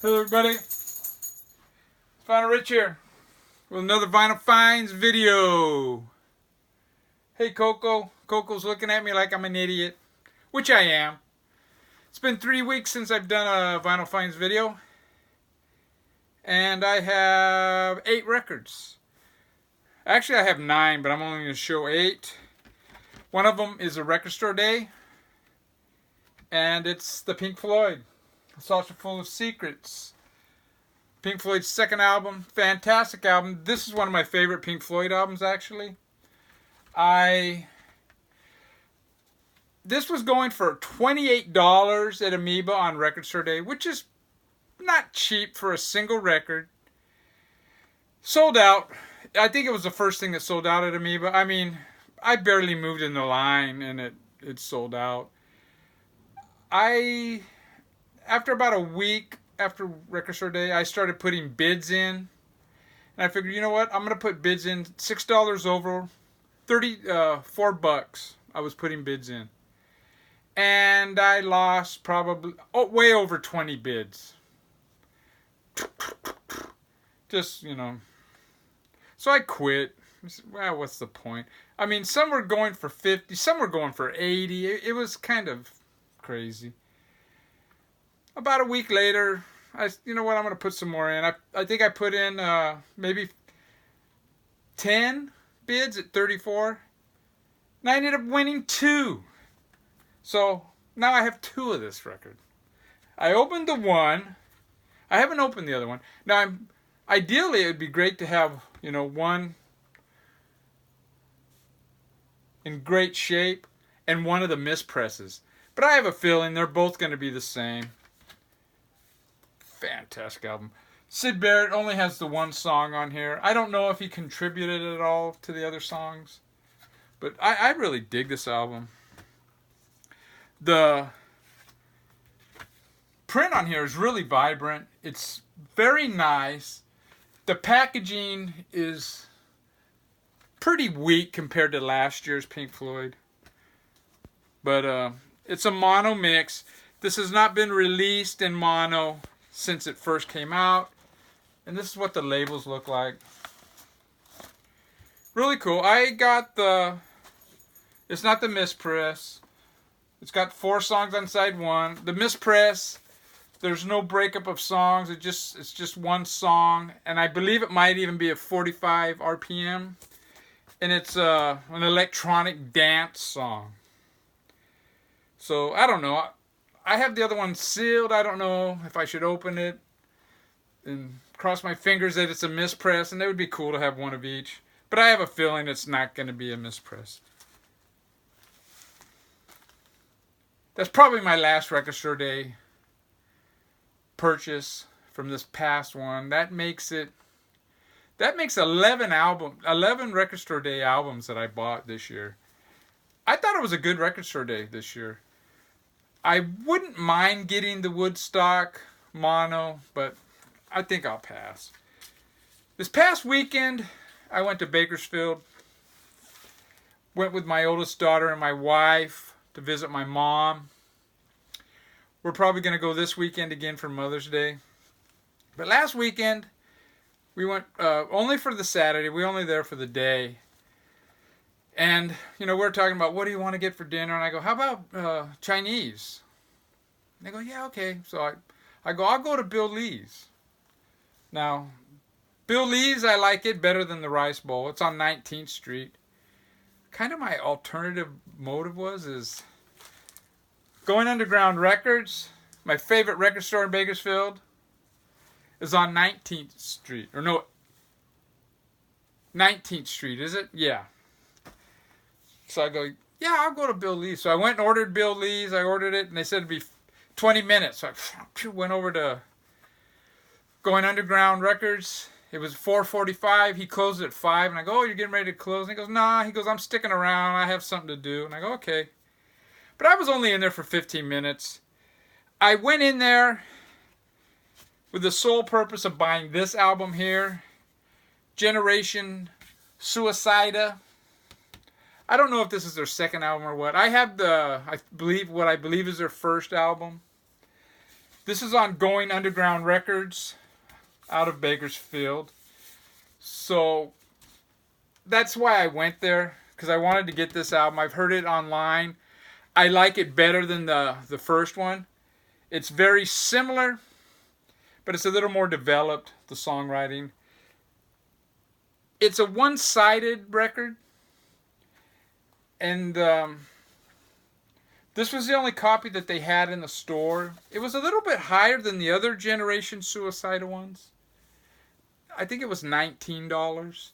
Hello everybody, it's Vinyl Rich here with another Vinyl Finds video. Hey Coco. Coco's looking at me like I'm an idiot, which I am. It's been 3 weeks since I've done a Vinyl Finds video, and I have 8 records. Actually I have 9, but I'm only going to show 8. One of them is a record store day, and it's the Pink Floyd, A Saucer Full of Secrets. Pink Floyd's second album, fantastic album. This is one of my favorite Pink Floyd albums, actually. This was going for $28 at Amoeba on Record Store Day, which is not cheap for a single record. Sold out. I think it was the first thing that sold out at Amoeba. I mean, I barely moved in the line and it sold out. After about a week after Record Store Day, I started putting bids in. And I figured, you know what? I'm going to put bids in $6 over, $4 I was putting bids in. And I lost probably way over 20 bids. Just, you know. So I quit. Well, what's the point? I mean, some were going for 50, some were going for 80. It was kind of crazy. About a week later, you know what, I'm going to put some more in. I think I put in maybe 10 bids at 34. And I ended up winning 2. So now I have 2 of this record. I opened the one. I haven't opened the other one. Now, ideally, it would be great to have, you know, one in great shape and one of the mispresses. But I have a feeling they're both going to be the same. Fantastic album. Sid Barrett only has the one song on here. I don't know if he contributed at all to the other songs, but I really dig this album. The print on here is really vibrant. It's very nice. The packaging is pretty weak compared to last year's Pink Floyd, but it's a mono mix. This has not been released in mono since it first came out. And this is what the labels look like. Really cool. I got it's not the mispress. It's got 4 songs on side 1. The mispress, there's no breakup of songs. It's just one song. And I believe it might even be a 45 RPM. And it's an electronic dance song. So, I don't know. I have the other one sealed. I don't know if I should open it and cross my fingers that it's a mispress, and it would be cool to have one of each. But I have a feeling it's not going to be a mispress. That's probably my last Record Store Day purchase from this past one. That makes 11 Record Store Day albums that I bought this year. I thought it was a good Record Store Day this year. I wouldn't mind getting the Woodstock mono, but I think I'll pass. This past weekend, I went to Bakersfield. Went with my oldest daughter and my wife to visit my mom. We're probably going to go this weekend again for Mother's Day. But last weekend, we went only for the Saturday. We were only there for the day. And, you know, we're talking about, what do you want to get for dinner? And I go, how about Chinese? And they go, yeah, okay. So I go, I'll go to Bill Lee's. Now, Bill Lee's, I like it better than the Rice Bowl. It's on 19th Street. Kind of my alternative motive is going Underground Records. My favorite record store in Bakersfield is on 19th Street. Or no, 19th Street, is it? Yeah. So I go, yeah, I'll go to Bill Lee's. So I went and ordered Bill Lee's. I ordered it, and they said it'd be 20 minutes. So I went over to Going Underground Records. It was 4:45. He closed at 5. And I go, oh, you're getting ready to close? And he goes, nah. He goes, I'm sticking around. I have something to do. And I go, okay. But I was only in there for 15 minutes. I went in there with the sole purpose of buying this album here, Generation Suicida. I don't know if this is their second album or what. I have what I believe is their first album. This is on Going Underground Records out of Bakersfield. So that's why I went there, because I wanted to get this album. I've heard it online. I like it better than the first one. It's very similar, but it's a little more developed, the songwriting. It's a one-sided record. And this was the only copy that they had in the store. It was a little bit higher than the other Generation Suicida ones. I think it was $19.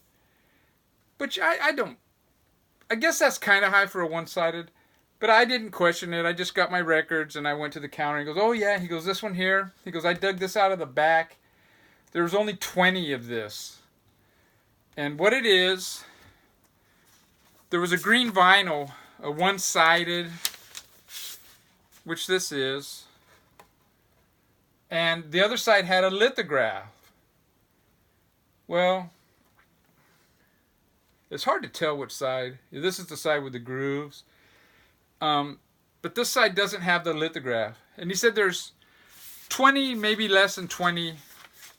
Which I guess that's kind of high for a one-sided. But I didn't question it. I just got my records and I went to the counter. He goes, oh yeah. He goes, this one here. He goes, I dug this out of the back. There was only 20 of this. And what it is, there was a green vinyl, a one-sided, which this is. And the other side had a lithograph. Well, it's hard to tell which side. This is the side with the grooves. But this side doesn't have the lithograph. And he said there's 20, maybe less than 20,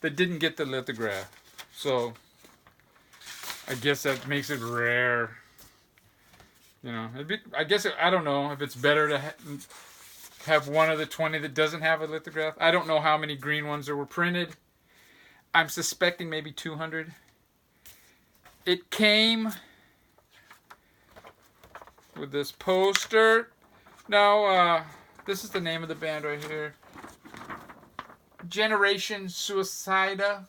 that didn't get the lithograph. So I guess that makes it rare. You know, I guess, I don't know if it's better to have one of the 20 that doesn't have a lithograph. I don't know how many green ones there were printed. I'm suspecting maybe 200. It came with this poster. Now, this is the name of the band right here. Generation Suicida.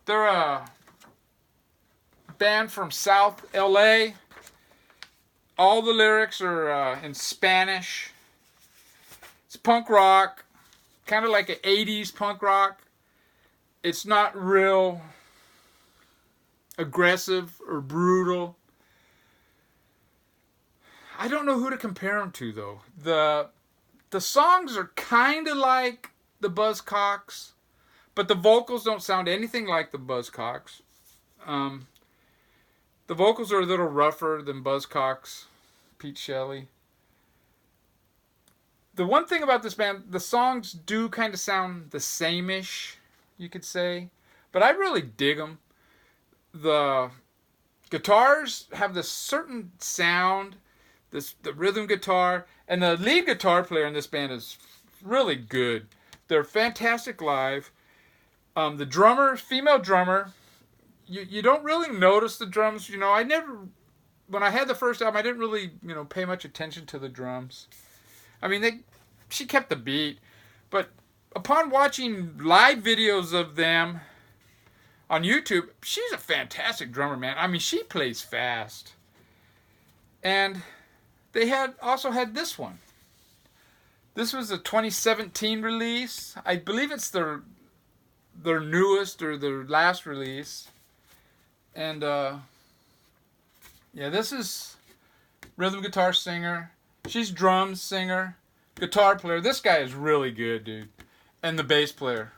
They're a band from South LA. All the lyrics are in Spanish. It's punk rock, kind of like an 80s punk rock. It's not real aggressive or brutal. I don't know who to compare them to, though. The songs are kind of like the Buzzcocks, but the vocals don't sound anything like the Buzzcocks. The vocals are a little rougher than Buzzcocks, Pete Shelley. The one thing about this band, the songs do kind of sound the same-ish, you could say. But I really dig them. The guitars have this certain sound, the rhythm guitar, and the lead guitar player in this band is really good. They're fantastic live. The drummer, female drummer, you don't really notice the drums. You know, when I had the first album, I didn't really, pay much attention to the drums. I mean, she kept the beat. But upon watching live videos of them on YouTube, she's a fantastic drummer, man. I mean, she plays fast. And they also had this one. This was a 2017 release. I believe it's their newest or their last release. And, this is rhythm guitar singer. She's drums singer, guitar player. This guy is really good, dude. And the bass player.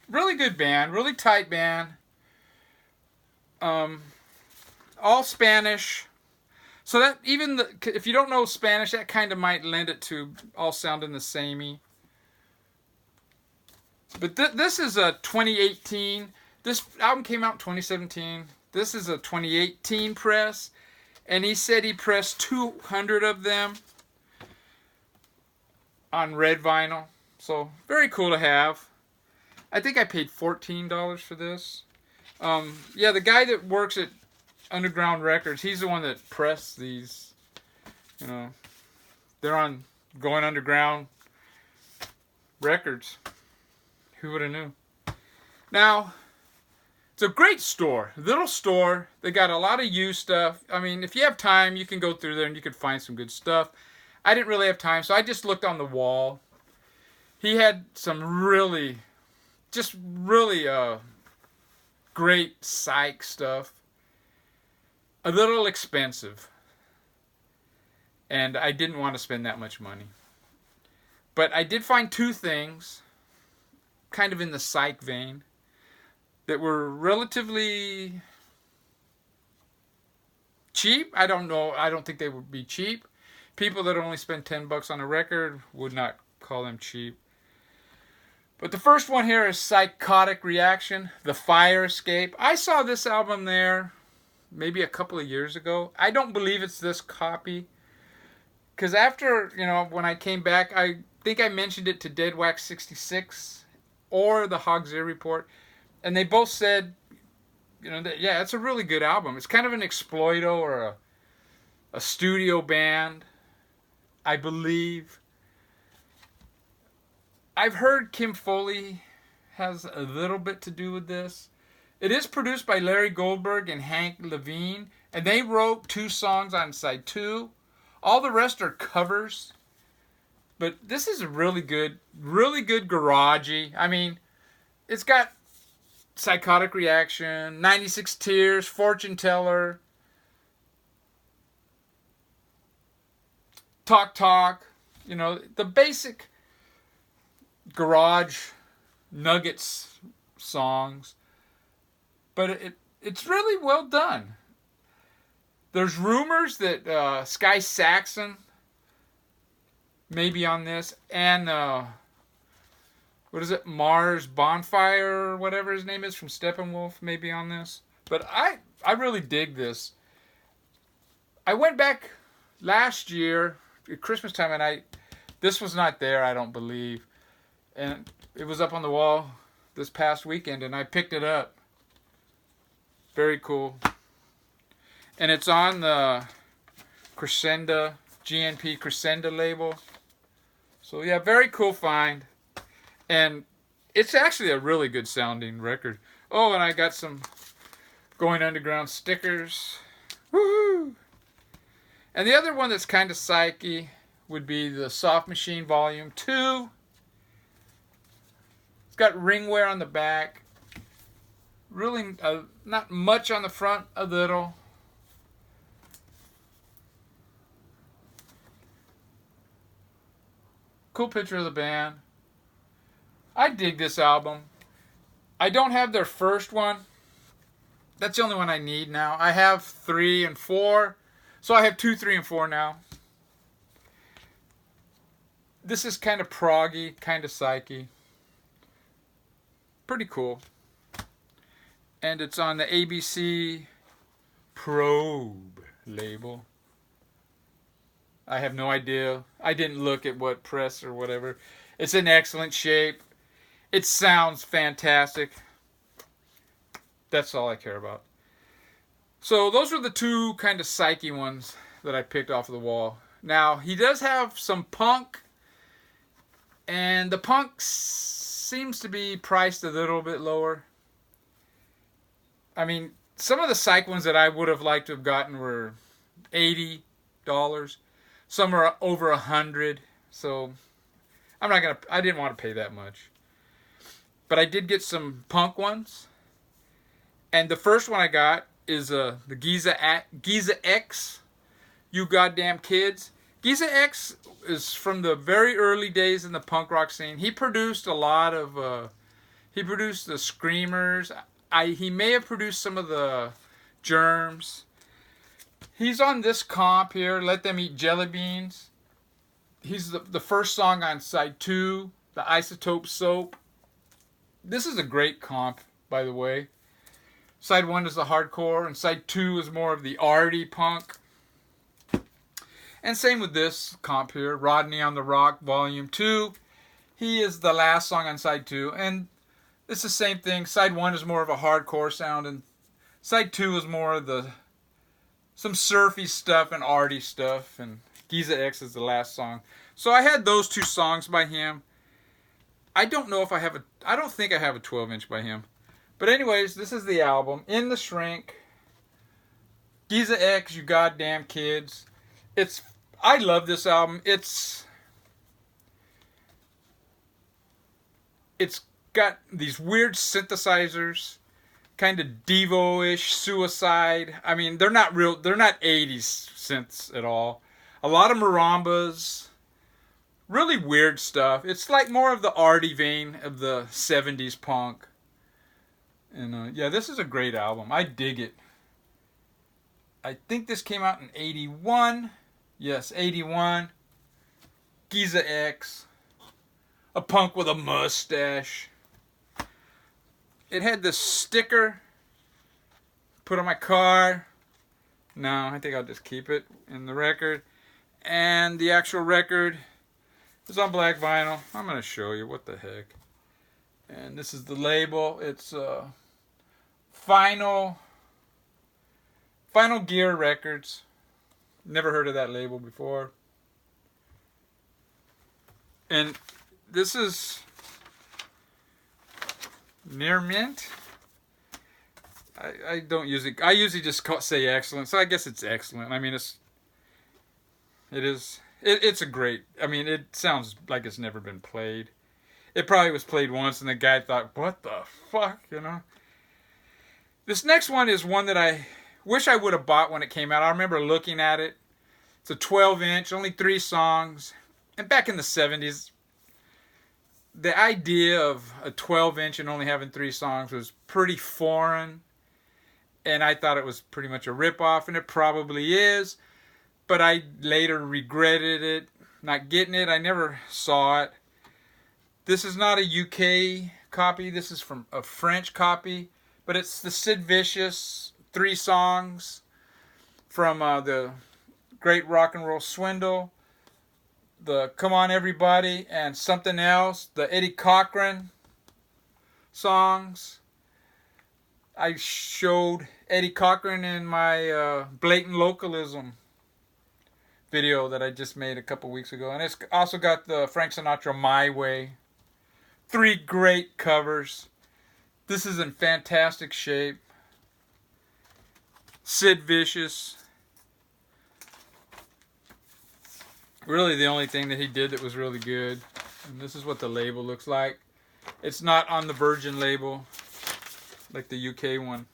Really good band, really tight band. All Spanish. So that even if you don't know Spanish, that kind of might lend it to all sounding the samey. But this is a 2018. This album came out in 2017. This is a 2018 press. And he said he pressed 200 of them on red vinyl. So very cool to have. I think I paid $14 for this. The guy that works at Underground Records, he's the one that pressed these. They're on Going Underground Records. Who would have knew? Now, it's a great store. Little store. They got a lot of used stuff. I mean, if you have time, you can go through there and you can find some good stuff. I didn't really have time, so I just looked on the wall. He had some really great psych stuff. A little expensive. And I didn't want to spend that much money. But I did find two things, kind of in the psych vein, that were relatively cheap. I don't know. I don't think they would be cheap. People that only spend $10 on a record would not call them cheap. But the first one here is Psychotic Reaction, The Fire Escape. I saw this album there maybe a couple of years ago. I don't believe it's this copy. Because after, when I came back, I think I mentioned it to Dead Wax 66 or the Hog's Ear Report. And they both said, that, yeah, it's a really good album. It's kind of an exploito or a studio band, I believe. I've heard Kim Foley has a little bit to do with this. It is produced by Larry Goldberg and Hank Levine, and they wrote 2 songs on side 2. All the rest are covers. But this is a really good garagey. I mean, it's got Psychotic Reaction, 96 Tears, Fortune Teller, Talk Talk, the basic garage nuggets songs. But it's really well done. There's rumors that Sky Saxon may be on this, and what is it, Mars Bonfire or whatever his name is from Steppenwolf may be on this. But I really dig this. I went back last year at Christmas time, and this was not there, I don't believe, and it was up on the wall this past weekend, and I picked it up. Very cool. And it's on the Crescenda, GNP Crescenda label. So yeah, very cool find. And it's actually a really good sounding record. Oh, and I got some Going Underground stickers. Woohoo! And the other one that's kind of psyche would be the Soft Machine Volume 2. It's got ringwear on the back. Really not much on the front, a little. Cool picture of the band. I dig this album. I don't have their first one. That's the only one I need now. I have 3 and 4. So I have 2, 3, and 4 now. This is kind of proggy, kind of psyche. Pretty cool. And it's on the ABC Probe label. I have no idea. I didn't look at what press or whatever. It's in excellent shape. It sounds fantastic. That's all I care about. So those are the 2 kind of psyche ones that I picked off of the wall. Now, he does have some punk. And the punk seems to be priced a little bit lower. I mean, some of the psych ones that I would have liked to have gotten were $80. Some are over $100. So I didn't want to pay that much. But I did get some punk ones. And the first one I got is the Giza X, You Goddamn Kids. Giza X is from the very early days in the punk rock scene. He produced a lot of, he produced the Screamers. He may have produced some of the Germs. He's on this comp here, Let Them Eat Jelly Beans. He's the first song on side 2, the Isotope Soap. This is a great comp, by the way. Side 1 is the hardcore, and side 2 is more of the arty punk. And same with this comp here, Rodney on the Rock, Volume 2. He is the last song on side 2, and it's the same thing. Side 1 is more of a hardcore sound, and side 2 is more of some surfy stuff and arty stuff, and Giza X is the last song. So I had those 2 songs by him. I don't know if I don't think I have a 12-inch by him. But anyways, this is the album, In the Shrink, Giza X, You Goddamn Kids. I love this album. It's got these weird synthesizers, kind of Devo-ish, Suicide. I mean, they're not 80s synths at all. A lot of marimbas, really weird stuff. It's like more of the arty vein of the 70s punk. And yeah, this is a great album. I dig it. I think this came out in 81. Yes, 81. Giza X. a punk with a mustache. It had this sticker put on my car. No, I think I'll just keep it in the record. And the actual record is on black vinyl. I'm going to show you. What the heck. And this is the label. It's Final Gear Records. Never heard of that label before. And this is near mint. I don't usually. I usually just say excellent. So I guess it's excellent. I mean, it's a great. I mean, it sounds like it's never been played. It probably was played once, and the guy thought, "What the fuck," you know. This next one is one that I wish I would have bought when it came out. I remember looking at it. It's a 12-inch, only 3 songs. And back in the 70s, the idea of a 12-inch and only having 3 songs was pretty foreign. And I thought it was pretty much a ripoff, and it probably is. But I later regretted it, not getting it. I never saw it. This is not a UK copy. This is from a French copy. But it's the Sid Vicious 3 songs from the Great Rock and Roll Swindle, the Come On Everybody, and Something Else, the Eddie Cochran songs. I showed Eddie Cochran in my Blatant Localism video that I just made a couple weeks ago. And it's also got the Frank Sinatra My Way. 3 great covers. This is in fantastic shape. Sid Vicious. Really the only thing that he did that was really good. And this is what the label looks like. It's not on the Virgin label like the UK one.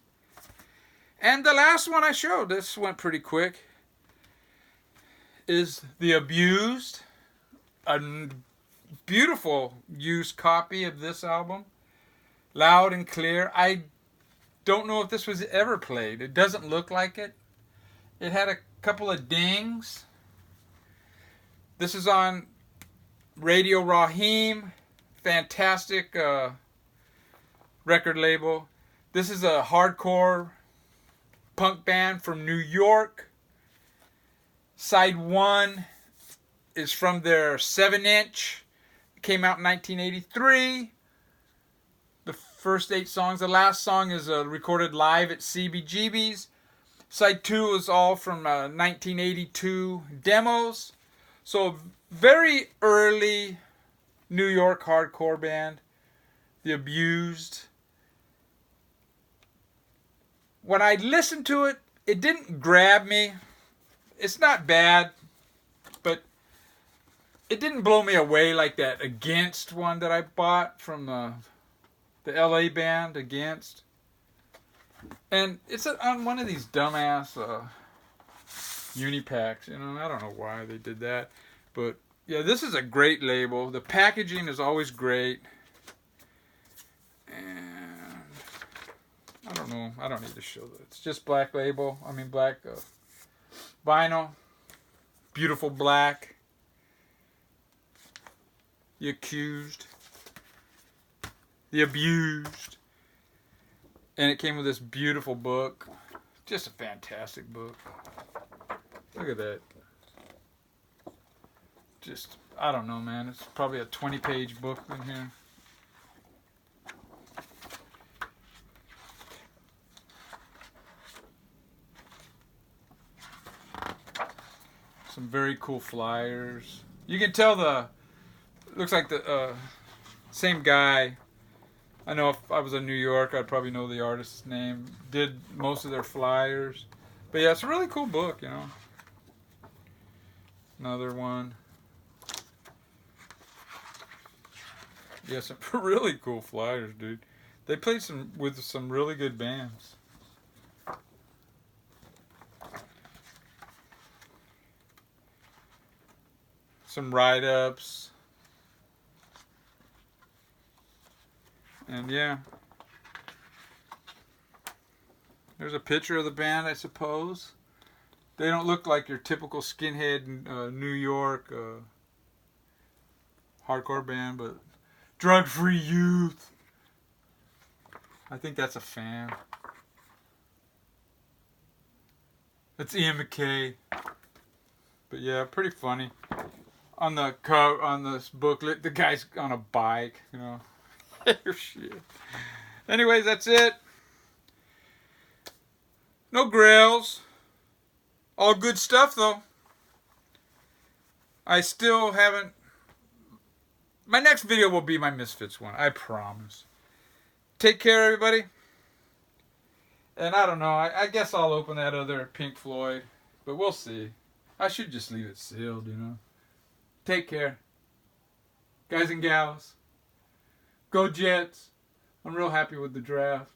And the last one I showed, this went pretty quick, is The Abused. A beautiful used copy of this album. Loud and clear. I don't know if this was ever played. It doesn't look like it. It had a couple of dings. This is on Radio Raheem. Fantastic record label. This is a hardcore punk band from New York. Side 1 is from their 7-inch. It came out in 1983. The first 8 songs. The last song is recorded live at CBGB's. Side 2 is all from 1982 demos. So very early New York hardcore band. The Abused. When I listened to it, it didn't grab me. It's not bad, but it didn't blow me away like that Against one that I bought from the LA band Against. And it's on one of these dumbass Unipacks, you know. I don't know why they did that, but yeah, this is a great label. The packaging is always great. And I don't know. I don't need to show that. It's just black label. I mean black vinyl. Beautiful black. The Accused. The Abused. And it came with this beautiful book. Just a fantastic book. Look at that. Just, I don't know, man. It's probably a 20-page book in here. Some very cool flyers. You can tell looks like the same guy. I know if I was in New York, I'd probably know the artist's name. Did most of their flyers. But yeah, it's a really cool book, you know. Another one. Yeah, some really cool flyers, dude. They played with some really good bands. Some write-ups. And yeah. There's a picture of the band, I suppose. They don't look like your typical skinhead New York hardcore band, but Drug-free youth. I think that's a fan. That's Ian McKay. But yeah, pretty funny. On the cover, on this booklet, the guy's on a bike, you know. Shit. Anyways, that's it. No grails. All good stuff, though. I still haven't... My next video will be my Misfits one. I promise. Take care, everybody. And I don't know. I guess I'll open that other Pink Floyd. But we'll see. I should just leave it sealed, you know. Take care. Guys and gals. Go Jets. I'm real happy with the draft.